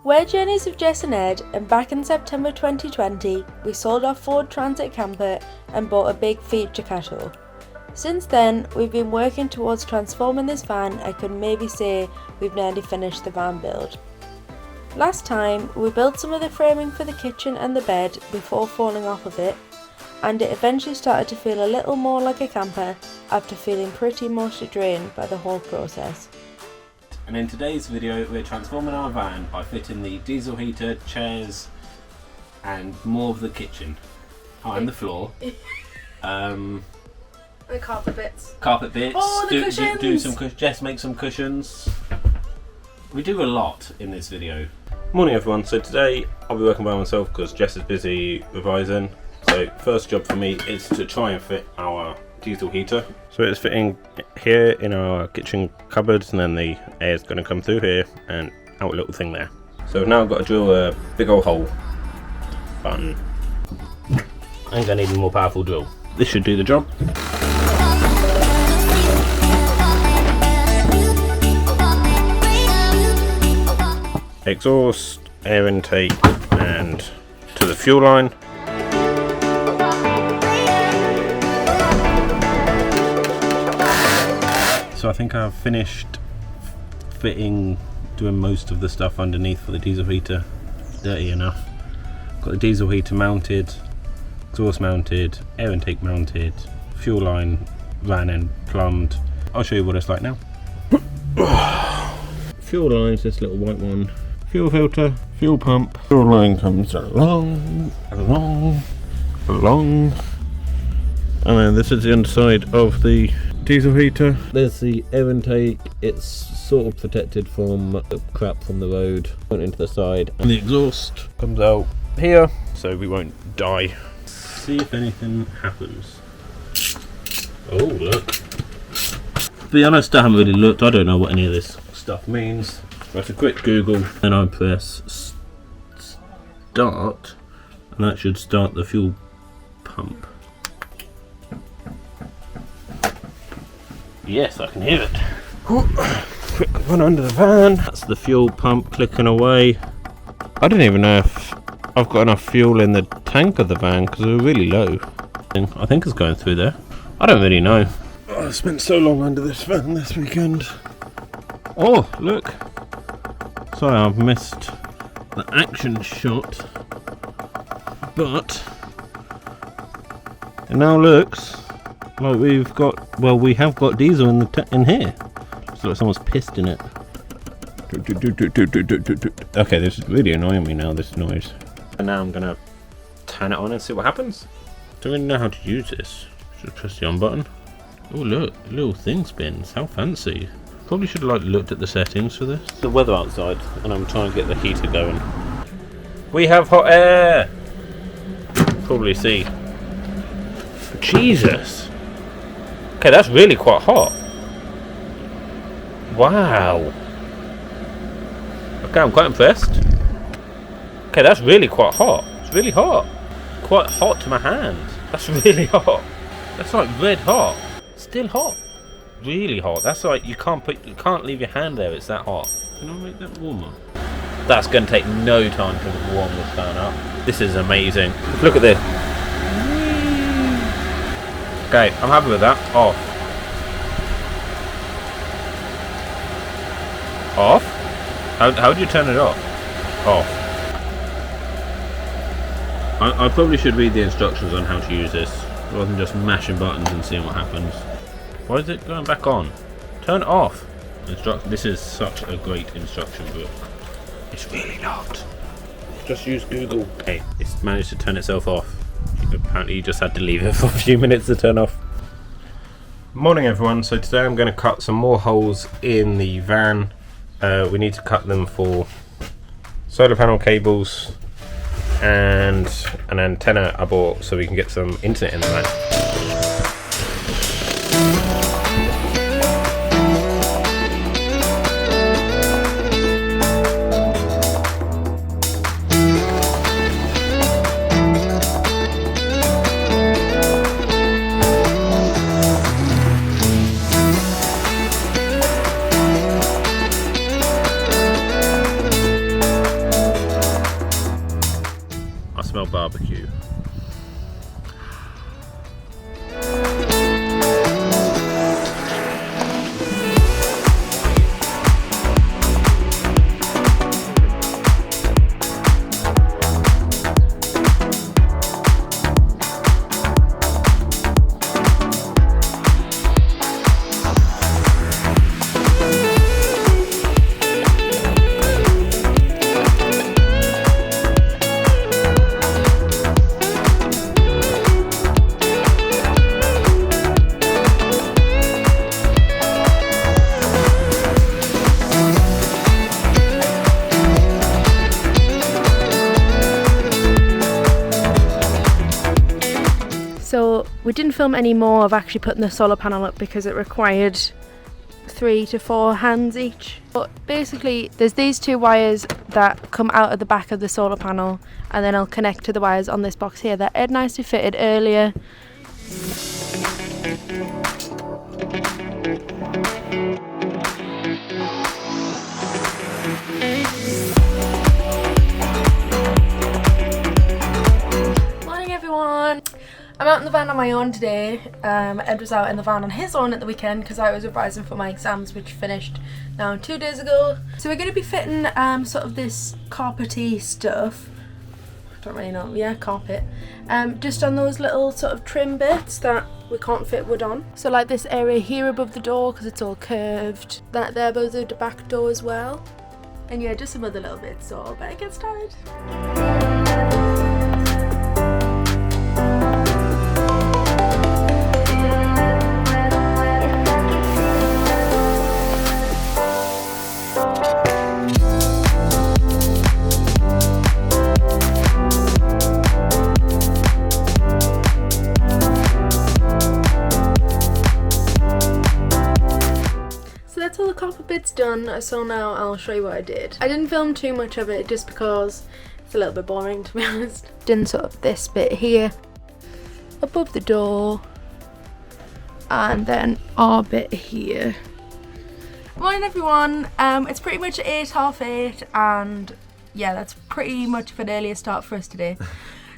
We're Journeys of Jess and Ed, and back in September 2020 we sold our Ford Transit camper and bought a big feature cattle. Since then we've been working towards transforming this van. I could maybe say we've nearly finished the van build. Last time we built some of the framing for the kitchen and the bed before falling off of it, and it eventually started to feel a little more like a camper after feeling pretty much drained by the whole process. And in today's video we're transforming our van by fitting the diesel heater, chairs and more of the kitchen. And the floor. The carpet bits. Carpet bits. Oh, the cushions! Do some cushions. Jess, make some cushions. We do a lot in this video. Morning everyone, so today I'll be working by myself because Jess is busy revising. So first job for me is to try and fit our diesel heater. So it's fitting here in our kitchen cupboards, and then the air is going to come through here and out a little thing there. So now I've got to drill a big old hole. Fun. I'm going to need a more powerful drill. This should do the job. Exhaust, air intake and to the fuel line. So I think I've finished doing most of the stuff underneath for the diesel heater. Dirty enough. Got the diesel heater mounted, exhaust mounted, air intake mounted, fuel line ran and plumbed. I'll show you what it's like now. Fuel line's this little white one. Fuel filter, fuel pump. Fuel line comes along. And then this is the underside of the diesel heater. There's the air intake. It's sort of protected from the crap from the road. Went into the side, and the exhaust comes out here, so we won't die. See if anything happens. Oh look! To be honest, I haven't really looked. I don't know what any of this stuff means. That's a quick Google, and I press start, and that should start the fuel pump. Yes, I can hear it. Quick run under the van. That's the fuel pump clicking away. I don't even know if I've got enough fuel in the tank of the van because we're really low. I think it's going through there. I don't really know. Oh, I spent so long under this van this weekend. Oh, look. Sorry, I've missed the action shot. But it now looks like we have got diesel in here. Looks like someone's pissed in it. Okay, this is really annoying me now, this noise. And now I'm gonna turn it on and see what happens. Don't really know how to use this. Just press the on button. Oh look, little thing spins. How fancy. Probably should have looked at the settings for this. The weather outside, and I'm trying to get the heater going. We have hot air. Probably see. Jesus. Okay, that's really quite hot. Wow. Okay, I'm quite impressed. Okay, that's really quite hot. It's really hot. Quite hot to my hand. That's really hot. That's like red hot. Still hot. Really hot. That's like you can't leave your hand there. It's that hot. Can I make that warmer? That's going to take no time to warm this fan up. This is amazing. Look at this. Okay, I'm happy with that. Off. Off? How do you turn it off? Off. I probably should read the instructions on how to use this, rather than just mashing buttons and seeing what happens. Why is it going back on? Turn it off. This is such a great instruction book. It's really not. Just use Google. Okay, it's managed to turn itself off. Apparently you just had to leave it for a few minutes to turn off. Morning everyone, so today I'm going to cut some more holes in the van. We need to cut them for solar panel cables and an antenna I bought so we can get some internet in the van. barbecue. So we didn't film any more of actually putting the solar panel up because it required 3 to 4 hands each. But basically there's these 2 wires that come out of the back of the solar panel, and then I'll connect to the wires on this box here that Ed nicely fitted earlier. Morning everyone! I'm out in the van on my own today. Ed was out in the van on his own at the weekend because I was revising for my exams, which finished now 2 days ago. So we're going to be fitting sort of this carpety stuff. I don't really know. Yeah, carpet. Just on those little sort of trim bits that we can't fit wood on. So like this area here above the door because it's all curved. That there above the back door as well. And yeah, just some other little bits. So I better get started. That's all the copper bits done, so now I'll show you what I did. I didn't film too much of it just because it's a little bit boring, to be honest. Done sort of this bit here above the door, and then our bit here. Morning everyone, it's pretty much 8, half 8, and yeah, that's pretty much of an earlier start for us today.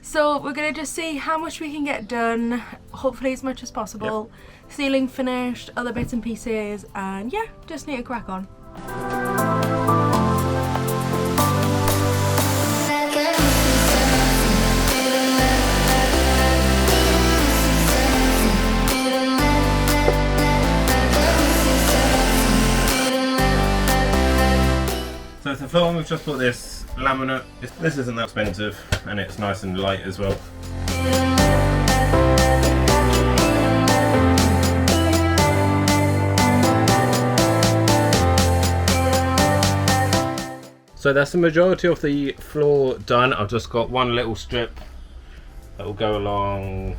So we're gonna just see how much we can get done, hopefully as much as possible. Yep. Ceiling finished, other bits and pieces, and yeah, just need to crack on. So to film, we've just bought this laminate. This isn't that expensive, and it's nice and light as well. So that's the majority of the floor done. I've just got one little strip that will go along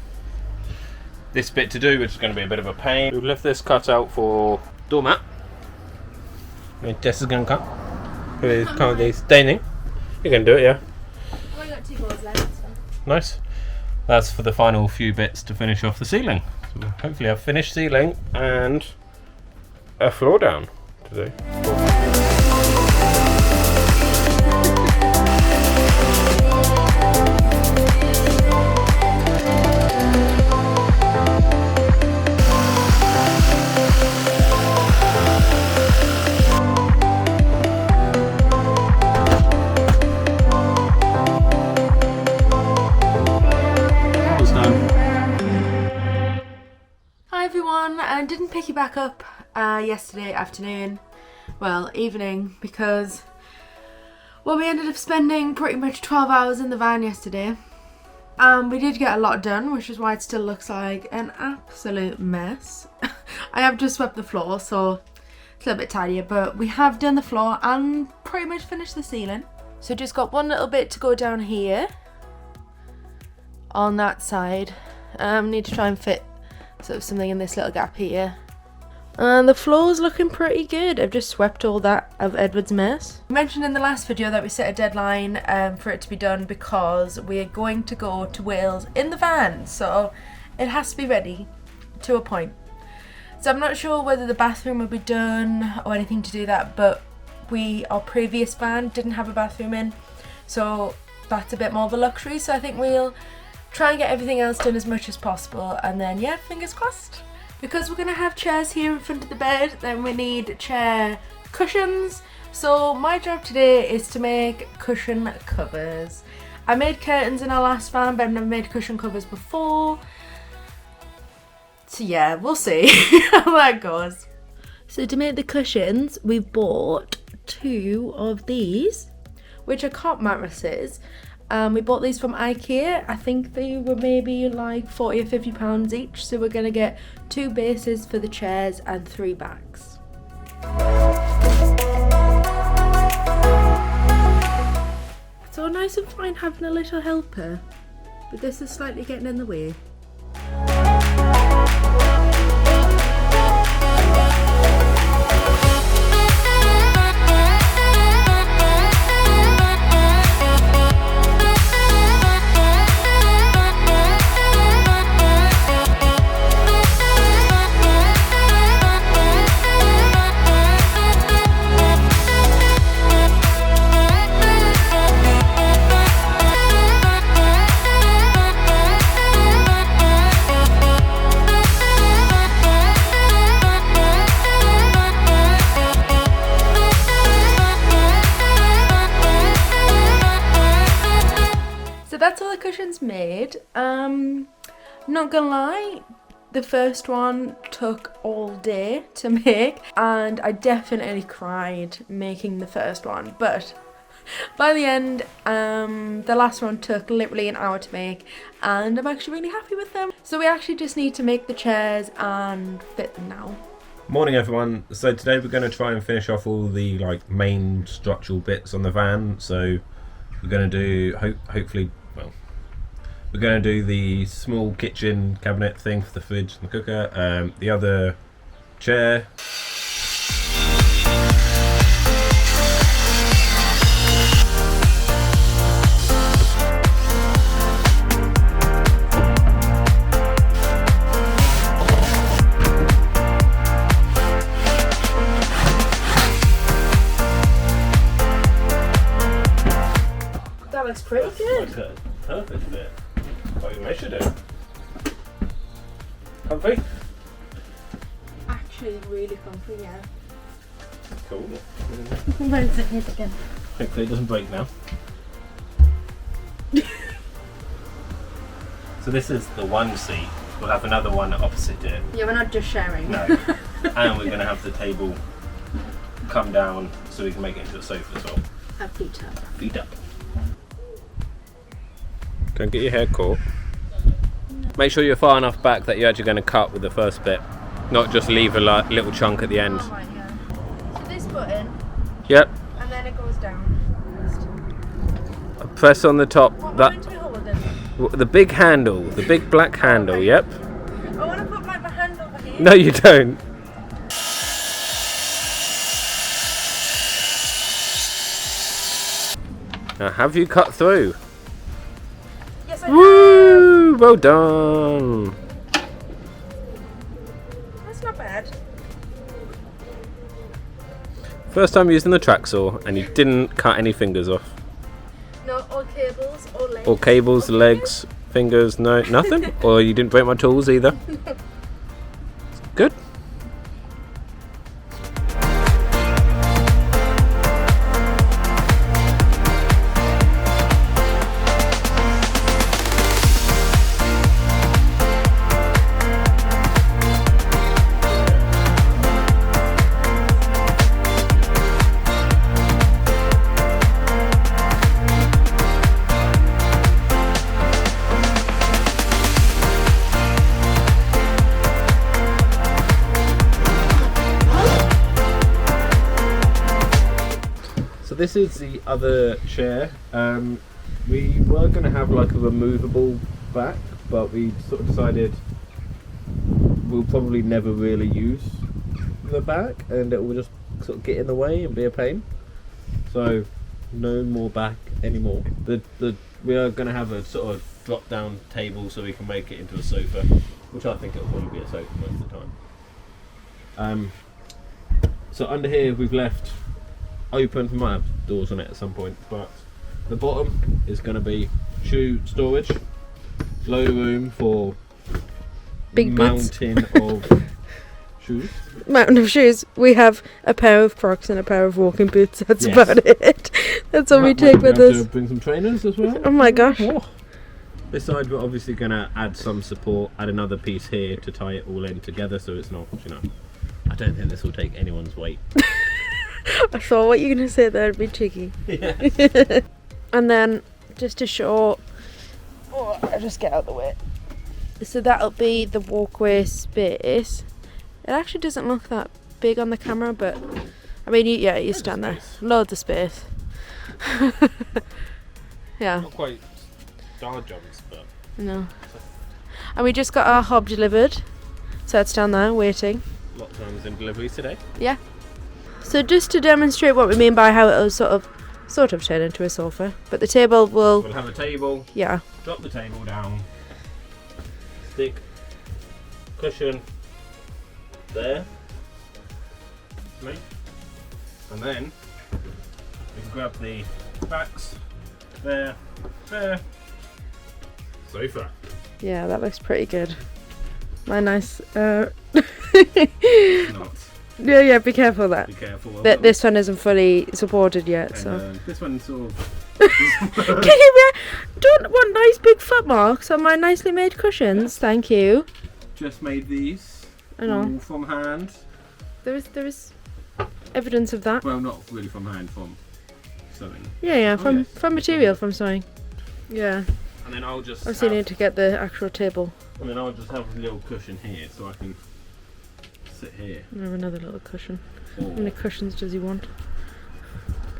this bit to do, which is going to be a bit of a pain. We've left this cut out for doormat. Jess is going to cut. Who is currently staining. You can do it, yeah. I've only got 2 boards left. So. Nice. That's for the final few bits to finish off the ceiling. So hopefully I've finished ceiling and a floor down today. I didn't pick you back up yesterday afternoon, well, evening, because well, we ended up spending pretty much 12 hours in the van yesterday. We did get a lot done, which is why it still looks like an absolute mess. I have just swept the floor, so it's a little bit tidier, but we have done the floor and pretty much finished the ceiling. So just got one little bit to go down here on that side. Need to try and fit sort of something in this little gap here. And the floor's looking pretty good. I've just swept all that of Edward's mess. I mentioned in the last video that we set a deadline for it to be done because we're going to go to Wales in the van, so it has to be ready to a point. So I'm not sure whether the bathroom will be done or anything to do that, but our previous van didn't have a bathroom in, so that's a bit more of a luxury, so I think we'll try and get everything else done as much as possible, and then yeah, fingers crossed. Because we're going to have chairs here in front of the bed, then we need chair cushions. So my job today is to make cushion covers. I made curtains in our last van, but I've never made cushion covers before. So yeah, we'll see how that goes. So to make the cushions, we've bought 2 of these, which are cot mattresses. We bought these from IKEA. I think they were maybe like 40 or 50 pounds each. So we're gonna get 2 bases for the chairs and 3 backs. So nice and fine having a little helper, but this is slightly getting in the way. That's all the cushions made. Not gonna lie, the first one took all day to make, and I definitely cried making the first one, but by the end, the last one took literally an hour to make, and I'm actually really happy with them. So we actually just need to make the chairs and fit them now. Morning everyone. So today we're going to try and finish off all the main structural bits on the van. So we're going to do we're going to do the small kitchen cabinet thing for the fridge and the cooker, the other chair. That looks pretty good. Like a perfect fit. Oh, you measured it. Comfy? Actually really comfy, yeah. Cool. Where's the head again? Hopefully it doesn't break now. So this is the one seat. We'll have another one opposite it. Yeah, we're not just sharing. No. And we're going to have the table come down so we can make it into a sofa as well. Have feet up. Feet up. Don't get your hair caught. Make sure you're far enough back that you're actually going to cut with the first bit, not just leave a little chunk at the end. Oh, right, yeah. So this button. Yep. And then it goes down. Press on the top. What That am I meant to hold then? the big handle, the big black handle. Okay. Yep. I want to put my hand over here. No, you don't. Now, have you cut through? Yes, I have. Woo! Well done. That's not bad. First time using the track saw, and you didn't cut any fingers off. No, or cables, or legs. Or cables, legs, fingers, no, nothing? Or you didn't break my tools either? Good. This is the other chair. We were going to have like a removable back, but we sort of decided we'll probably never really use the back, and it will just sort of get in the way and be a pain. So no more back anymore. We are going to have a sort of drop down table so we can make it into a sofa, which I think it'll probably be a sofa most of the time. So under here we've left open, we might have doors on it at some point, but The bottom is going to be shoe storage, low room for Big boots. mountain of shoes. Mountain of shoes. We have a pair of Crocs and a pair of walking boots. That's Yes. about it. That's all we take with have us. to bring some trainers as well. Oh my gosh. Oh. This side we're obviously going to add some support, add another piece here to tie it all in together so it's not, you know, I don't think this will take anyone's weight. I thought what you were going to say there would be cheeky. Yeah. And then just to show, I'll just get out of the way. So that'll be the walkway space. It actually doesn't look that big on the camera, but I mean, you stand there. Loads of space. Yeah. Not quite star jumps, but... No. And we just got our hob delivered. So it's down there waiting. Lockdowns in deliveries today. Yeah. So just to demonstrate what we mean by how it'll sort of turn into a sofa. But the table will... We'll have a table. Yeah. Drop the table down. Stick cushion there. Right. And then we can grab the backs there. Sofa. Yeah, that looks pretty good. My nice... Not. Yeah, be careful of that. Be careful. This one isn't fully supported yet, And, so... this one's sort of... Can you don't want nice big footmarks on my nicely made cushions, thank you. Just made these. I know. All from hand. There is evidence of that. Well, not really from hand, from sewing. Yeah, Oh, yes. from material, from sewing. Yeah. And then I'll just Obviously need to get the actual table. And then I'll just have a little cushion here so I can sit here. I have another little cushion. Or, How many cushions does he want?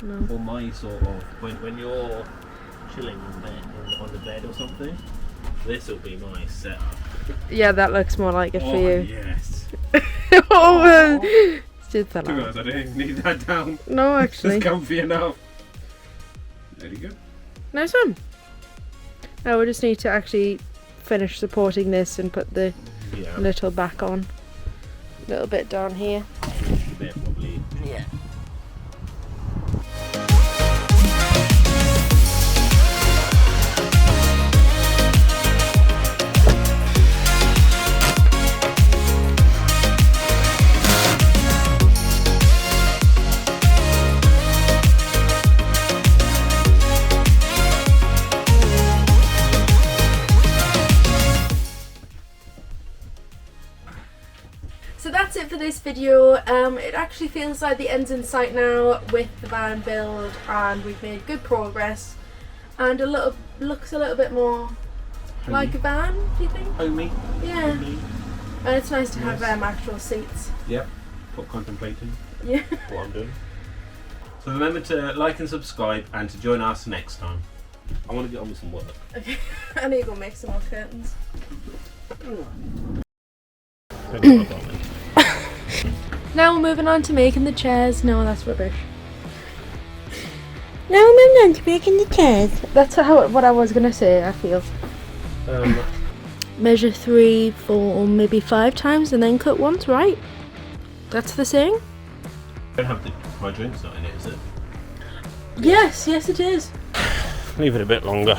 No. or my sort of when you're chilling in bed, on the bed or something, this will be my setup. Yeah, that looks more like it for you. Yes. Still fell To be out. honest, I didn't even need that down. No, actually. It's comfy enough. There you go. Nice one. Now we just need to actually finish supporting this and put the Yeah. little back on. A little bit down here. There probably. Yeah. So that's it for this video. It actually feels like the end's in sight now with the van build, and we've made good progress, and looks a little bit more Homey. like a van, do you think? Homey. Yeah. Homey. And it's nice to have Yes. actual seats. Yep. Stop contemplating Yeah. what I'm doing. So remember to like and subscribe and to join us next time. I want to get on with some work. Okay. I need to go make some more curtains. Now we're moving on to making the chairs. No, that's rubbish. Now we're moving on to making the chairs. That's what I was gonna say. I feel. Measure 3, 4, maybe 5 times, and then cut once. Right? That's the saying. Don't have my drink's not in it, is it? Yes, it is. Leave it a bit longer.